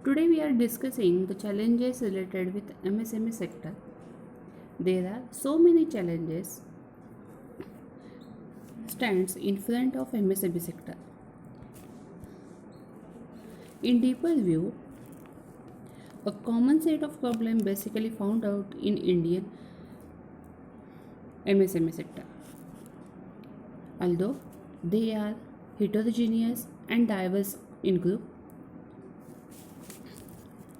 Today we are discussing the challenges related with MSME sector. There are so many challenges stands in front of MSME sector. In deeper view, a common set of problems basically found out in Indian MSME sector. Although they are heterogeneous and diverse in group,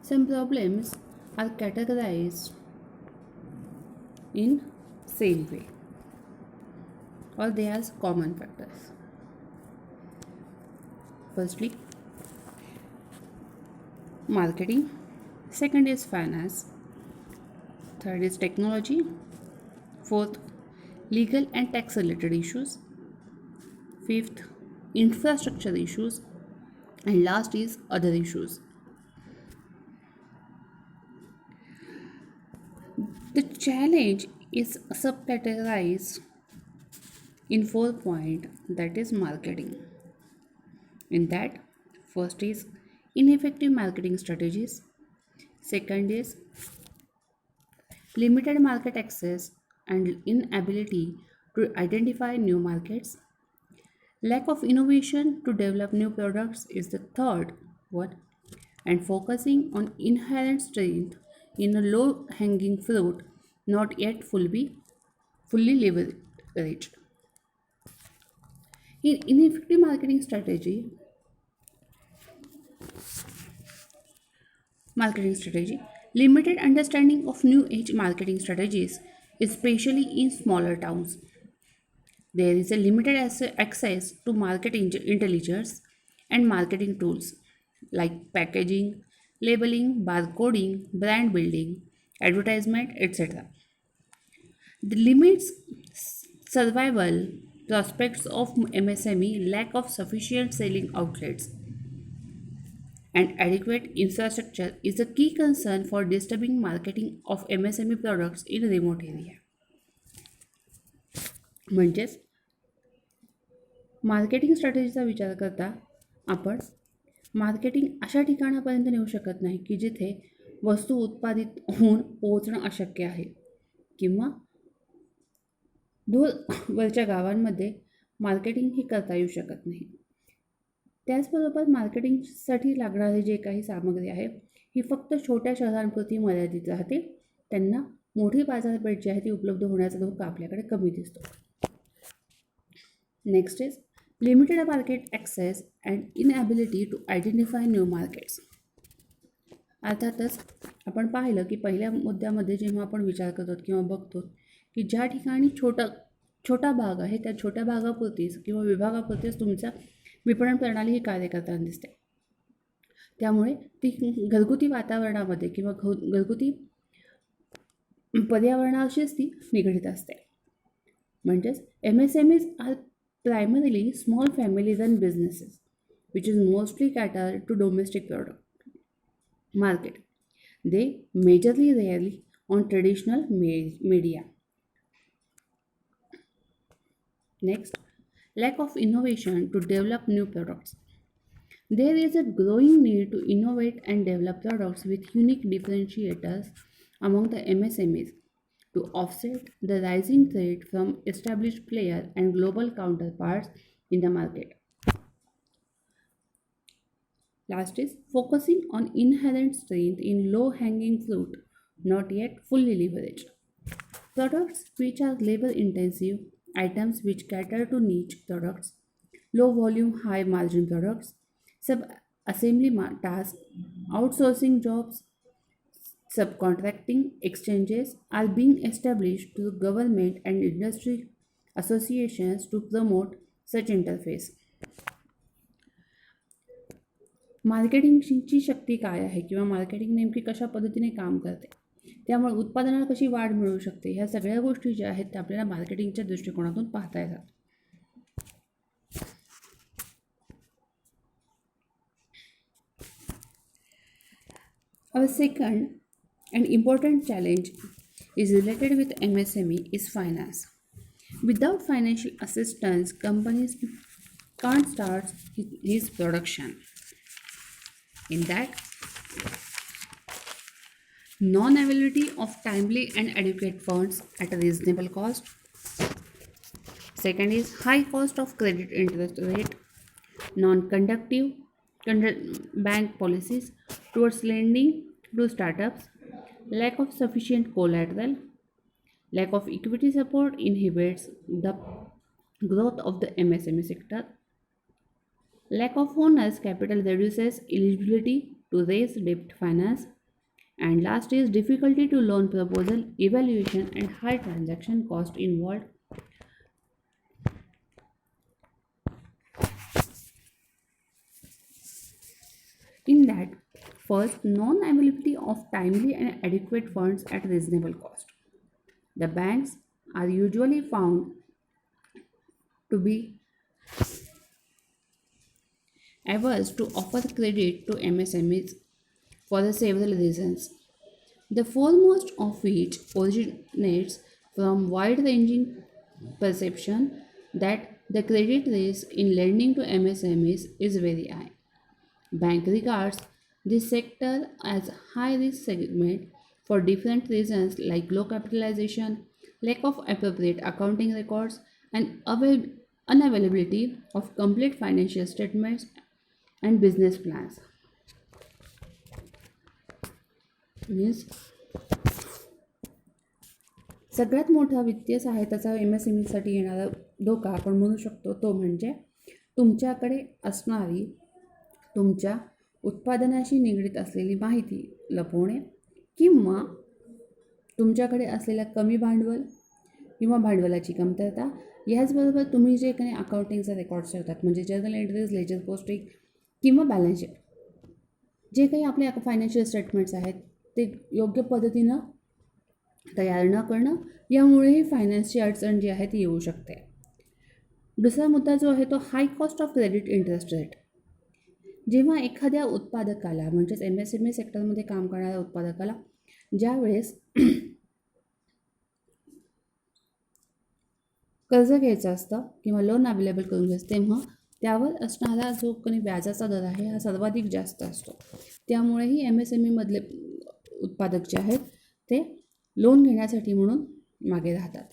some problems are categorized in same way or they are common factors. Firstly, marketing, second is finance, third is technology, fourth, legal and tax related issues, fifth, infrastructure issues, and last is other issues. The challenge is subcategorized in 4 points, that is marketing. In that, first is ineffective marketing strategies, second is limited market access and inability to identify new markets, lack of innovation to develop new products is the third one, and focusing on inherent strength in a low hanging fruit not yet fully leveraged. In ineffective marketing strategy, limited understanding of new age marketing strategies, especially in smaller towns. There is a limited access to market intelligence and marketing tools like packaging, labeling, barcoding, brand building, advertisement, etc. The limits survival prospects of MSME, lack of sufficient selling outlets and adequate infrastructure is a key concern for disturbing marketing of MSME products in remote area. म्हणजेच marketing स्ट्रॅटेजीचा विचार करता आपण marketing अशा ठिकाणापर्यंत नेऊ शकत नाही की जिथे वस्तू उत्पादित होऊन पोहोचणं अशक्य आहे किंवा दूरवरच्या गावांमध्ये मार्केटिंग ही करता येऊ शकत नाही. त्याचबरोबर मार्केटिंगसाठी लागणारे जे काही सामग्री आहे ही फक्त छोट्या शहरांपुरती मर्यादित राहते. त्यांना मोठी बाजारपेठ जी आहे ती उपलब्ध होण्याचा धोका आपल्याकडे कमी दिसतो. Next is limited market access and inability to identify new markets. अर्थातच आपण पाहिलं की पहिल्या मुद्द्यामध्ये जेव्हा आपण विचार करतो किंवा बघतो की ज्या ठिकाणी छोटा भाग आहे त्या छोट्या भागापुरतीच किंवा विभागापुरतीच तुमचा विपणन प्रणाली ही कार्य करताना दिसते. त्यामुळे ती घरगुती वातावरणामध्ये किंवा घरगुती पर्यावरणाशीच ती निगडीत असते. म्हणजेच MSMEs are primarily small family run businesses which is mostly cater to domestic product market. They majorly rarely on traditional media. Next, lack of innovation to develop new products. There is a growing need to innovate and develop products with unique differentiators among the MSMEs to offset the rising threat from established players and global counterparts in the market. Last is focusing on inherent strength in low-hanging fruit, not yet fully leveraged. Products which are labor-intensive, items which cater to niche products, low-volume, high-margin products, sub-assembly tasks, outsourcing jobs, subcontracting exchanges are being established to government and industry associations to promote such interface. मार्केटिंगची शक्ती काय आहे किंवा marketing नेमकी कशा पद्धतीने काम करते, त्यामुळे उत्पादनाला कशी वाढ मिळू शकते, ह्या सगळ्या गोष्टी ज्या आहेत त्या आपल्याला मार्केटिंगच्या दृष्टिकोनातून पाहता येतात. Our second and important challenge is related with MSME is finance. Without financial assistance, companies can't start his production. In that, Non-availability of timely and adequate funds at a reasonable cost. Second is high cost of credit interest rate, non-conductive bank policies towards lending to startups, lack of sufficient collateral, lack of equity support inhibits the growth of the MSME sector, lack of honest capital reduces eligibility to raise debt finance, and last is difficulty to loan proposal evaluation and high transaction cost involved. In that, first, non-availability of timely and adequate funds at reasonable cost. The banks are usually found to be averse to offer credit to MSMEs for several reasons. The foremost of which originates from wide-ranging perception that the credit risk in lending to MSMEs is very high. Bank regards this sector as high risk segment for different reasons like low capitalization, lack of appropriate accounting records, and unavailability of complete financial statements and business plans. Means सगळ्यात मोठा वित्तीय सहायताचा MSMEसाठी येणारा धोका आपण म्हणू शकतो तो म्हणजे तुमच्याकडे असणारी तुमच्या उत्पादनाशी निगडीत असलेली माहिती लपवणे किंवा तुमच्याकडे असलेल्या कमी भांडवल किंवा भांडवलाची कमतरता. याचबरोबर तुम्ही जे काही अकाउंटिंगचा रेकॉर्ड्स ठेवतात म्हणजे जर्नल एंट्रीज, लेजर पोस्टिंग किंवा बॅलन्स शीट, जे काही आपले फायनान्शियल स्टेटमेंट्स आहेत ते योग्य पद्धतीनं तयार न करणं, यामुळेही फायनान्सची अडचण जी आहे ती येऊ शकते. दुसरा मुद्दा जो आहे तो high cost of credit interest rate. जेव्हा एखाद्या उत्पादकाला म्हणजेच MSME सेक्टरमध्ये काम करणाऱ्या उत्पादकाला ज्यावेळेस कर्ज घ्यायचं असतं किंवा लोन अवेलेबल करून घ्यायचं तेव्हा त्यावर असणारा जो काही व्याजाचा दर आहे हा सर्वाधिक जास्त असतो. त्यामुळेही MSMEमधले उत्पादक जे आहेत ते लोन घेण्यासाठी म्हणून मागे राहतात.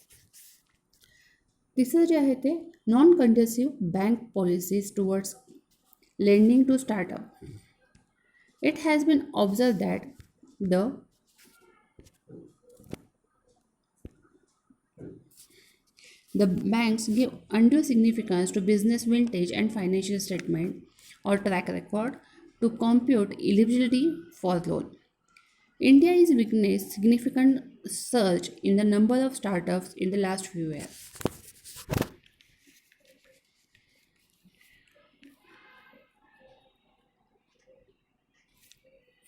तिसरं जे आहे ते non conducive bank policies towards lending to startup. It has been observed that the banks give undue significance to business vintage and financial statement or track record to compute eligibility for loan. India has witnessed significant surge in the number of startups in the last few years.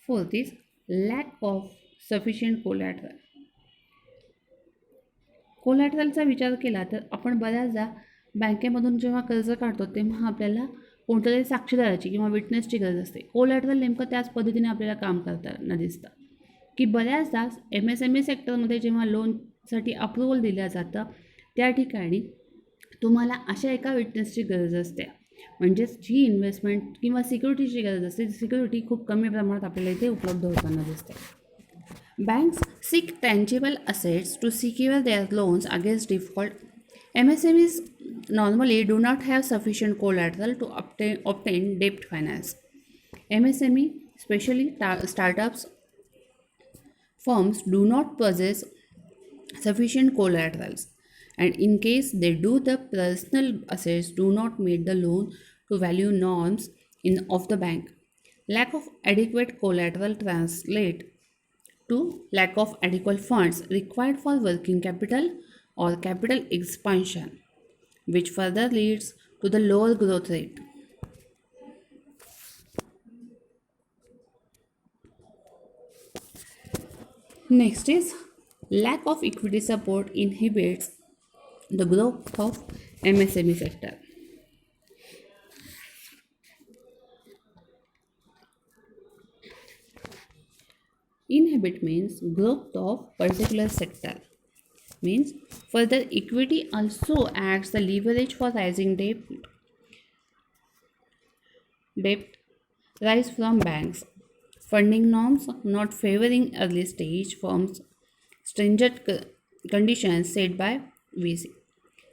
Fourth is lack of sufficient collateral. कोलॅटरलचा विचार केला तर आपण बऱ्याचदा बँकेमधून जेव्हा कर्ज काढतो तेव्हा आपल्याला कोणत्यातरी साक्षीदाराची किंवा विटनेसची गरज असते. कोलॅटरल नेमकं त्याच पद्धतीने आपल्याला काम करताना दिसतं की बऱ्याचदा MSME सेक्टरमध्ये जेव्हा लोनसाठी अप्रुव्हल दिलं जातं त्या ठिकाणी तुम्हाला अशा एका विटनेसची गरज असते. म्हणजेच जी इन्व्हेस्टमेंट किंवा सिक्युरिटीची गरज असते, सिक्युरिटी खूप कमी प्रमाणात आपल्याला इथे उपलब्ध होताना दिसते. Banks seek tangible assets to secure their loans against default. MSMEs normally do not have sufficient collateral to obtain debt finance. MSME, especially startups, firms do not possess sufficient collaterals, and in case they do, the personal assets do not meet the loan to value norms of the bank. Lack of adequate collateral translate to lack of adequate funds required for working capital or capital expansion, which further leads to the lower growth rate. Next is lack of equity support inhibits the growth of MSME sector. Inhibit means growth of particular sector. Means further equity also acts the leverage for rising debt rise from banks. funding norms not favoring early stage firms, stringent conditions set by VC,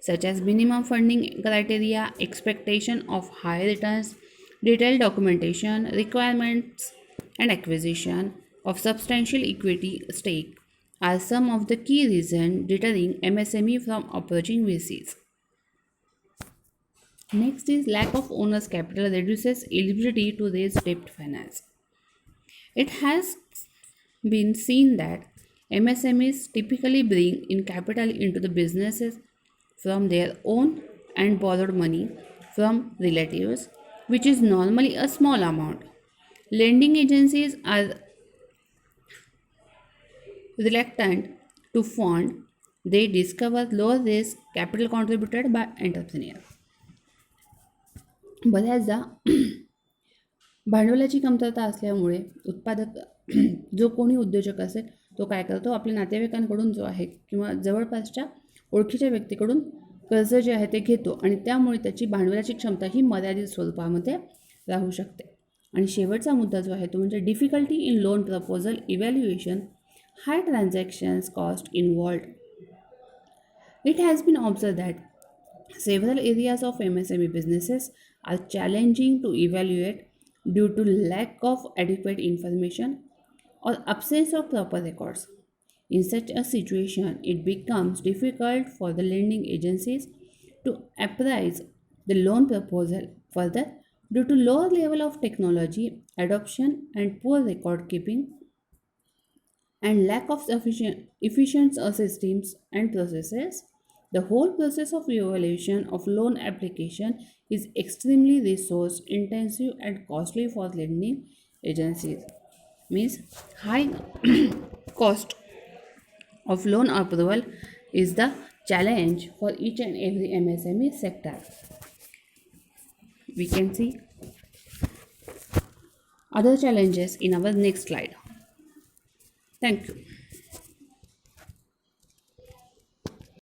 such as minimum funding criteria, expectation of high returns, detailed documentation, requirements, and acquisition of substantial equity stake are some of the key reasons deterring MSME from approaching VCs. Next is lack of owner's capital reduces eligibility to raise debt finance. It has been seen that MSMEs typically bring in capital into the businesses from their own and borrowed money from relatives, which is normally a small amount. Lending agencies are reluctant to fund, they discover low risk capital contributed by entrepreneurs. बऱ्याचदा भांडवलाची कमतरता असल्यामुळे उत्पादक जो कोणी उद्योजक असेल तो काय करतो, आपल्या नातेवाईकांकडून जो आहे किंवा जवळपासच्या ओळखीच्या व्यक्तीकडून कर्ज जे आहे ते घेतो आणि त्यामुळे त्याची भांडवलाची क्षमता ही मर्यादित स्वरूपामध्ये राहू शकते. आणि शेवटचा मुद्दा जो आहे तो म्हणजे difficulty in loan proposal evaluation, hi transactions cost involved. It has been observed that several areas of MSME businesses are challenging to evaluate due to lack of adequate information or absence of proper records. In such a situation, it becomes difficult for the lending agencies to appraise the loan proposal further due to lower level of technology adoption and poor record keeping and lack of sufficient efficient systems and processes. The whole process of evaluation of loan application is extremely resource intensive and costly for lending agencies. Means high cost of loan approval is the challenge for each and every MSME sector. We can see other challenges in our next slide. Thank you.